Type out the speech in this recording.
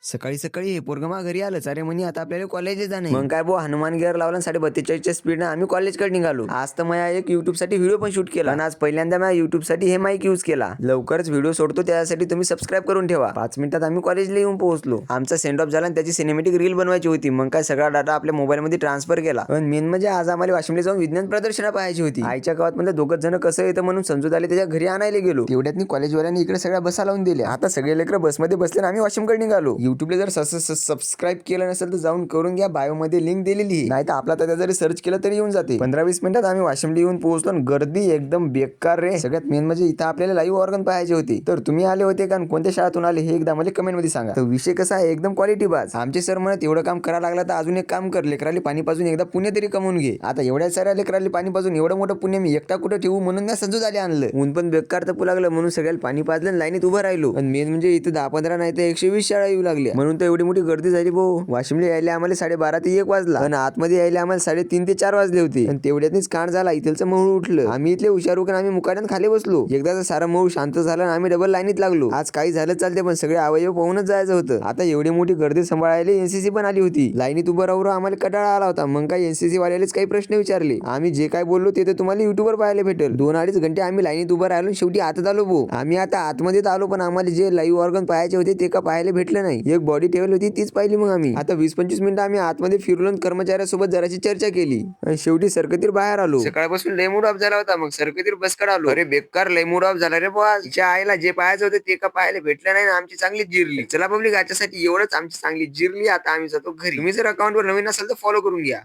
सकाळी सकाळी हे पोरगमा घरी आलं अरे म्हणे आता आपल्याला कॉलेजला जाणं आहे. मग काय बो हनुमान गिअर लावला 42.5च्या स्पीडनं आम्ही कॉलेजकडे निघालो. आज तर मला एक युट्यूब साठी व्हिडिओ पण शूट केला आणि आज पहिल्यांदा मी युट्यूब साठी हे माईक यूज केला. लवकरच व्हिडिओ सोडतो त्यासाठी तुम्ही सबस्क्राईब करून ठेवा. 5 मिनिटात आम्ही कॉलेजला येऊन पोहोचलो. आमचा सेंड ऑफ झाला आणि त्याची सिनेमॅटिक रील बनवायची होती. मग काय सगळा डाटा आपल्या मोबाईल मध्ये ट्रान्सफर केला. पण मेन म्हणजे आज आम्हाला वाशिमला जाऊन विज्ञान प्रदर्शना पाहायची होती. आईच्या गावात म्हणजे दोघच जण कसं येतं म्हणून समजूत आले त्याच्या घरी आणायला गेलो. तेवढ्यात कॉलेजवाल्यांनी इकडे सगळ्या बसा लावून दिल्या. आता सगळे लेकर बसमध्ये बसले आणि आम्ही वाशिमकडे निघालो. युट्यूबला जर सबस्क्राईब केलं नसेल तर जाऊन करून घ्या. बायो मध्ये लिंक दिलेली नाही तर आपला त्याचा जरी सर्च केलं तरी येऊन जाते. 15-20 मिनिटात आम्ही वाशिमला येऊन पोहोचलो आणि गर्दी एकदम बेकार रे. सगळ्यात मेन म्हणजे इथं आपल्याला लाईव्ह ऑर्गन पाहायचे होते. तर तुम्ही आले होते का कोणत्या शाळेतून आले हे एकदा मला कमेंट मध्ये सांगा. तर विषय कसा आहे एकदम क्वालिटी बाज. आमचे सर म्हणत एवढं काम करायला लागला तर अजून एक काम कर, लेकराली पाणी पाजून एकदा पुण्य तरी कमवून घे. आता एवढ्या साऱ्या लेकराली पाणी पाजून एवढं मोठं पुण्य मी एकटा कुठे ठेवू म्हणून ना संजू झाले आणलं. ऊन पण बेकार तपू लागलं म्हणून सगळ्याला पाणी पाजलं लाईनीत उभं राहिलो. आणि मेन म्हणजे इथं 10-15 नाही तर 120 शाळा येऊ लागल्या म्हणून तर एवढी मोठी गर्दी झाली भाऊ. वाशिमला यायला आम्हाला 12:30 ते 1 वाजला आणि आतमध्ये यायला आम्हाला 3:30 ते 4 वाजले होते. आणि तेवढ्यातच कांड झाला. इथलचं मऊ उठलं. आम्ही इथले हुशार होऊन आम्ही मुकाट्यान खाली बसलो. एकदा सारा मऊ शांत झाला आणि आम्ही डबल लाईनीत लागलो. आज काही झालं चालते पण सगळे अवयव पाहूनच जायचं होतं. आता एवढी मोठी गर्दी सांभाळायला एनसीसी पण आली होती. लाईनीत उभं राहून आम्हाला कंटाळा आला होता. मग काय एनसीसी वाल्यालाच काही प्रश्न विचारले. आम्ही जे काय बोललो ते तर तुम्हाला युट्यूबवर पाहायला भेटेल. 2-2.5 घंटे आम्ही लाईनीत उभं राहिलो. शेवटी आतात आलो भाऊ. आम्ही आता आतमध्ये आलो पण आम्हाला जे लाईव्ह ऑर्गन पाहायचे होते ते का पाहायला भेटलं नाही. एक बॉडी टेबल होती तीच पाहिली. मग आम्ही आता 20-25 मिनिटं आम्ही आतमध्ये फिरलो आणि कर्मचाऱ्यासोबत जराशी चर्चा केली आणि शेवटी सरकतीर बाहेर आलो. सकाळपासून लय मूड ऑफ झाला होता. मग सरकतीर बस आलो. अरे बेकार लय मूड ऑफ झाला रे बुवा. तिच्या आईला जे पाहायचं होतं ते का पाहायला भेटलं नाही. आमची चांगली जिरली. चला पब्लिक याच्यासाठी एवढंच आमची चांगली जिरली. आता आम्ही जातो घरी. तुम्ही जर अकाउंटवर नवीन असाल तर फॉलो करून घ्या.